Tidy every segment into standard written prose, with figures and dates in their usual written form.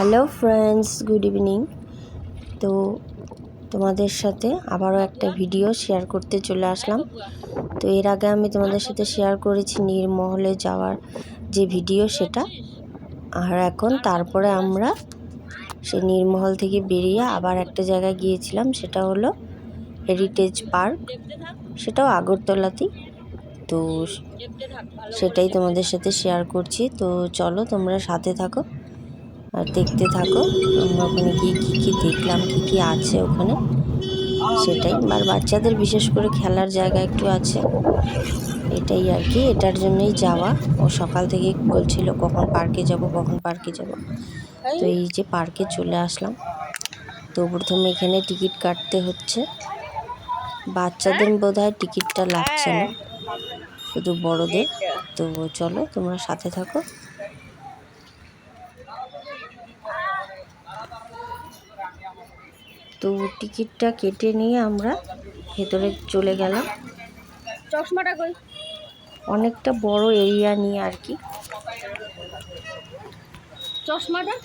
Hello friends, good evening. তো তোমাদের সাথে আবারও একটা ভিডিও শেয়ার করতে চলে আসলাম। তো এর আগে আমি তোমাদের সাথে শেয়ার করেছি নীরমহলে যাওয়ার যে ভিডিও সেটা, আর এখন তারপরে আমরা সেই নীরমহল থেকে বেরিয়ে আবার একটা জায়গায় গিয়েছিলাম, সেটা হলো হেরিটেজ পার্ক, সেটাও আগরতলাতেই। তো সেটাই তোমাদের সাথে শেয়ার করছি। তো চলো তোমরা সাথে থাকো আর দেখতে থাকো আমরা ওখানে গিয়ে কী কী দেখলাম, কী কী আছে ওখানে সেটাই। আর বাচ্চাদের বিশেষ করে খেলার জায়গা একটু আছে, এটাই আর কি, এটার জন্যই যাওয়া। ও সকাল থেকে বলছিল কখন পার্কে যাব, কখন পার্কে যাব। তো এই যে পার্কে চলে আসলাম। তো প্রথমে এখানে টিকিট কাটতে হচ্ছে, বাচ্চাদের বোধহয় টিকিটটা লাগছে না, শুধু বড়দের। তো চলো তোমরা সাথে থাকো। তো টিকিটটা কেটে নিয়ে আমরা ভেতরে চলে গেলাম। চশমাটা কই? অনেকটা বড় এরিয়া নিয়ে আর কি। চশমাটা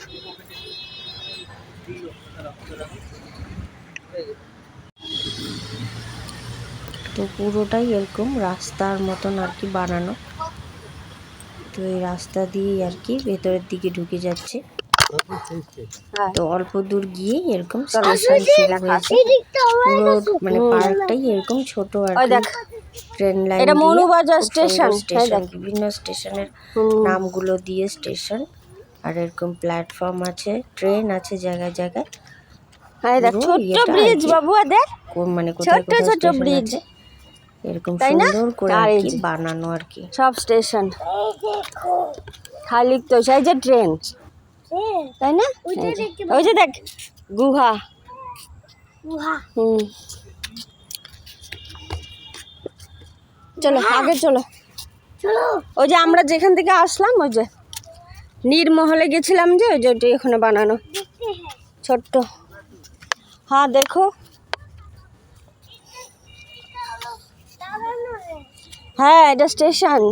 তো পুরোটাই এরকম রাস্তার মতন আর কি বানানো। তো এই রাস্তা দিয়ে আর কি ভেতরের দিকে ঢুকে যাচ্ছে। তো অল্প দূর গিয়ে এরকম স্টেশন শুরু হয়েছে। পুরো মানে পার্কটাই এরকম ছোট আর কি। ট্রেন লাইন, এটা মনুবাজার স্টেশন, স্টেশন বিভিন্ন স্টেশনের নামগুলো দিয়ে স্টেশন, আর এরকম প্ল্যাটফর্ম আছে, ট্রেন আছে জায়গায় জায়গায়। হ্যাঁ দেখ ছোট্ট ব্রিজ বাবুয়া, দেখ মানে কোথায় ছোট্ট ছোট্ট ব্রিজ এরকম তাই না? সুন্দর করে আর আর এই কি যে বানানো আর কি সব স্টেশন খালি তো সেই যে ট্রেন, তাই না? ওই যে দেখ গুহা। চলো আগে চলো। ওই যে আমরা যেখান থেকে আসলাম, ওই যে নীরমহলে গেছিলাম, যে ওই যে ওইটা এখানে বানানো ছোট্ট। হ্যাঁ দেখো, হ্যাঁ এটা স্টেশন।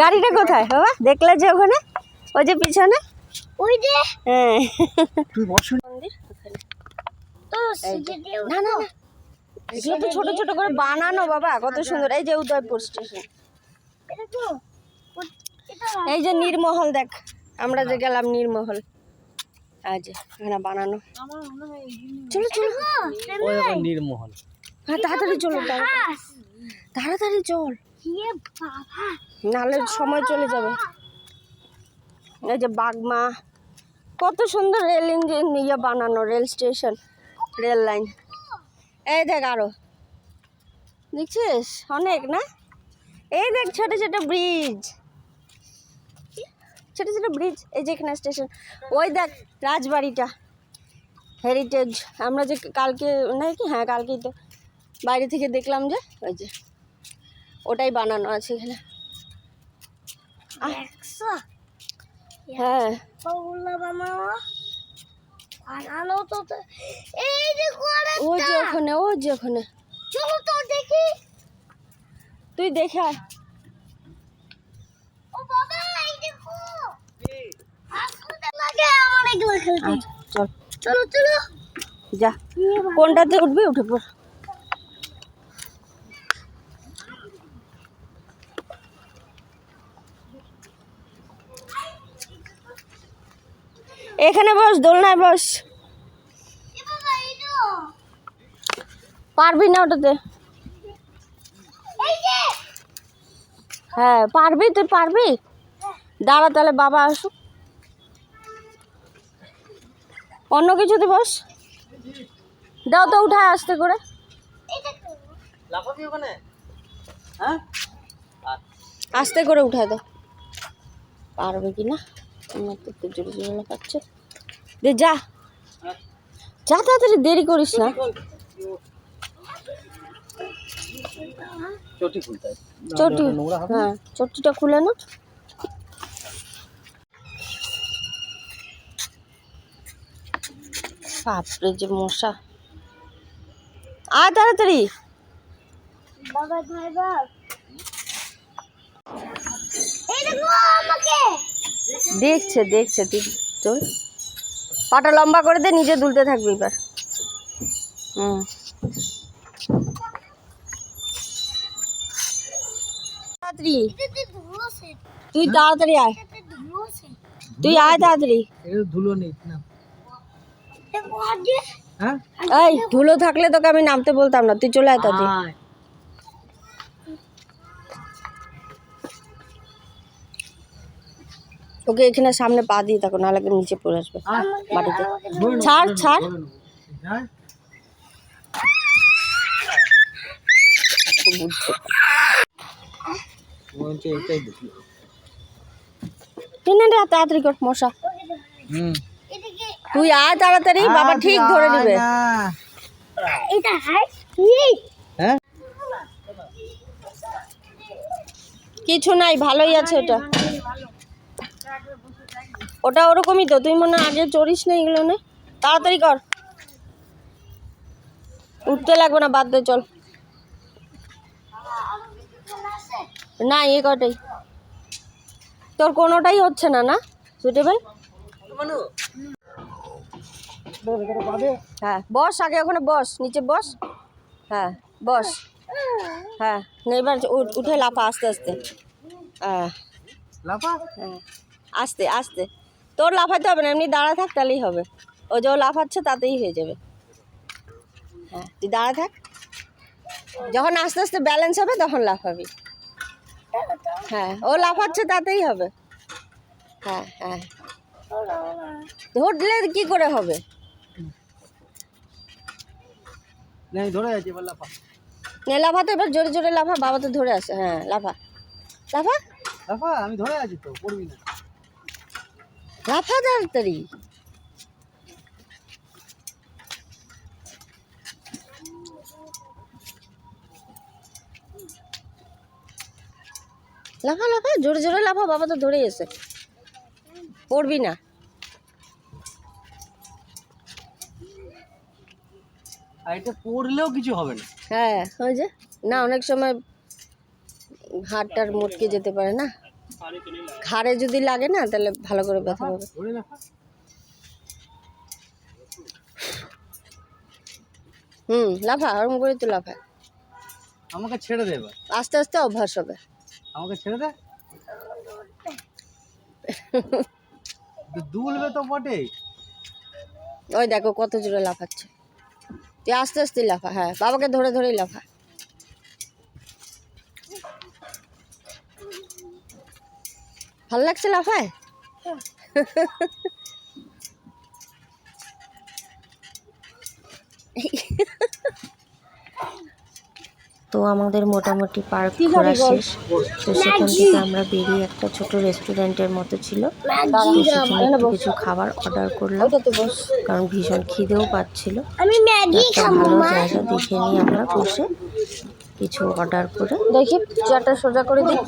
গাড়িটা কোথায় বাবা? দেখলে যে ওখানে, ওই যে পিছনে, ওই যে, হ্যাঁ মন্দির ওখানে। না না না, এগুলো তো ছোট ছোট করে বানানো বাবা, কত সুন্দর। এই যে উদয়পুর স্টেশন, এই যে নীরমহল, দেখ আমরা যে গেলাম নীরমহল, আজ এখানে বানানো। চলো চলো নীরমহল, হ্যাঁ তাড়াতাড়ি চলো, তাড়াতাড়ি চল, নাহলে সময় চলে যাবে। এই যে বাগমা, কত সুন্দর রেল ইঞ্জিন ইয়ে বানানো, রেল স্টেশন, রেল লাইন। এই দেখ আরো দেখছিস অনেক না? এই দেখ ছোট ছোট ব্রিজ, ছোট ছোট ব্রিজ। এই যে এখানে স্টেশন, ওই দেখ রাজবাড়িটা, হেরিটেজ। আমরা যে কালকে নাকি, হ্যাঁ কালকেই তো বাইরে থেকে দেখলাম, যে ওই যে ওটাই বানানো আছে এখানে। হ্যাঁ ওই যে ওখানে, ওই যে ওখানে, চলো তো দেখি, তুই দেখে আয়। চল চলো চলো, যা কোনটাতে উঠবি উঠে পড়। এখানে বস, দোলনায় বস। পারবি না ওটাতে? হ্যাঁ পারবি, তুই পারবি। দাঁড়া তাহলে বাবা আসুক, অন্য কিছুতে বস। দাও তো উঠায় আস্তে করে, আস্তে করে উঠায় দাও। পারবে কি না, আমার তো একটু জোরে জোরে লাগাচ্ছে। দে যা যা, তাড়াতাড়ি, দেরি করিস না। চটি, হ্যাঁ চটিটা খুলে না। বাপরে যে মশা, আয় তাড়াতাড়ি। দেখছে দেখছে তুই চল, পাটা লম্বা করে দে, নিজে দুলতে থাকবি এবার। হুম, তাড়াতাড়ি তুই তাড়াতাড়ি আয়, তুই আয় তাড়াতাড়ি। ধুলো নেই না। হ্যাঁ এই ধুলো থাকলে তোকে আমি নামতে বলতাম না, তুই চলে আয় তাড়াতাড়ি। আয়। ওকে এখানে সামনে পা দিয়ে থাকো, নাহলে নিচে পড়ে আসবে মাটিতে। ছাড় ছাড়, হ্যাঁ বলছে এটাই দেখি। টেনে নে, তাড়াতাড়ি কর মশা। হুম তুই আয় তাড়াতাড়ি, বাবা ঠিক ধরে নিবে। হ্যাঁ কিছু নাই, ভালোই আছে ওটা। ওটা ওরকমই তো, তুই মনে হয় আগে চড়িস না এগুলো, নে তাড়াতাড়ি কর। উঠতে লাগবে না, বাদ দে চল। না এ কটাই, তোর কোনোটাই হচ্ছে না না সুটেবল। হ্যাঁ বস, আগে ওখানে বস, নিচে বস। হ্যাঁ বস। হ্যাঁ নে এবার উঠে লাফা আস্তে আস্তে। হ্যাঁ লাফা। হ্যাঁ আস্তে আস্তে, তোর লাফাতে হবে না, এমনি দাঁড়া থাক তাহলেই হবে। ও যে লাফাচ্ছে তাতেই হয়ে যাবে। হ্যাঁ তুই দাঁড়া থাক, যখন আস্তে আস্তে ব্যালেন্স হবে তখন লাফাবি। হ্যাঁ ও লাফাচ্ছে তাতেই হবে। হ্যাঁ হ্যাঁ ধরলে কি করে হবে? না আমি ধরে আছি, এবার লাফা। নে লাফা তো এবার, জোরে জোরে লাফা, বাবা তো ধরে আছে। হ্যাঁ লাফা লাফা লাফা, আমি ধরে আছি তো, পড়বি না। লাফা তাড়াতাড়ি। লাফা লাফা, জোরে জোরে লাফা, বাবা তো ধরেই আছে, পড়বি না। আর এটা পড়লেও কিছু হবে না। হ্যাঁ ওই যে, না অনেক সময় হাড়টার মুটকে যেতে পারে না, ঘাড়ে যদি লাগে না তাহলে ভালো করে ব্যথা পাবে। ধরে লাফা। লাফা, ওরকম করে তো লাফায়। আমাকে ছেড়ে দে এবার, আস্তে আস্তে অভ্যাস হবে। আমাকে ছেড়ে দে। দুলবে তো বটে। ওই দেখো কত জোরে লাফাচ্ছে, তুই আস্তে আস্তে লাফা। হ্যাঁ বাবাকে ধরে ধরেই লাফা। ভাল লাগছে লাফায়। তো আমাদের মোটামুটি পার্ক ঘোরা শেষ। তো সেখান থেকে আমরা বেরিয়ে একটা ছোট রেস্টুরেন্টের মতো ছিল, তো সেখানে একটু কিছু খাবার অর্ডার করলাম, কারণ ভীষণ খিদেও পাচ্ছিল। একটা ভালো জায়গা দেখে নিয়ে আমরা বসে কিছু অর্ডার করে দেখি চেয়ারটা সোজা করে দিই।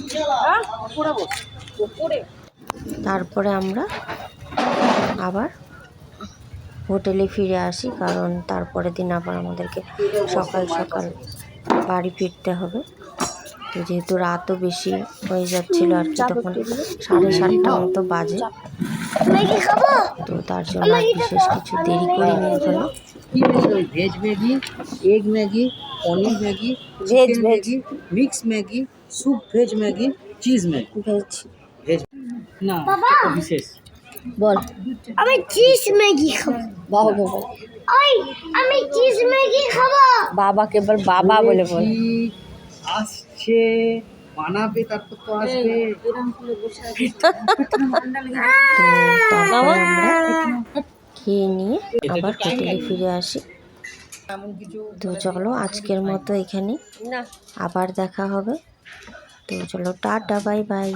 তারপরে আমরা আবার হোটেলে ফিরে আসি, কারণ তারপরের দিন আবার আমাদেরকে সকাল সকাল বাড়ি ফিরতে হবে। তো যেহেতু রাতও বেশি হয়ে যাচ্ছিল আর কি, তখন 7:30 মতো বাজে, তো তার জন্য আর বিশেষ কিছু দেরি করিনি এখনো। Veg Maggi, egg Maggi, paneer Maggi, veg chicken Maggi, mix Maggi, soup veg Maggi, cheese Maggi. Veg veg না, এটা বিশেষ। বল। আমি চিজ ম্যাগি খাবো। বাবাকে বল, ওই আমি চিজ ম্যাগি খাবো। বাবাকে বল, বাবা বলে বল। বলেছি, আসছে, বানাবে তারপর তো আসবে। তো তারপরে আমরা খেয়ে নিয়ে আবার হোটেলে ফিরে আসি। তো চলো আজকের মতো এখানে, না আবার দেখা হবে। তো চলো টাটা, বাই বাই।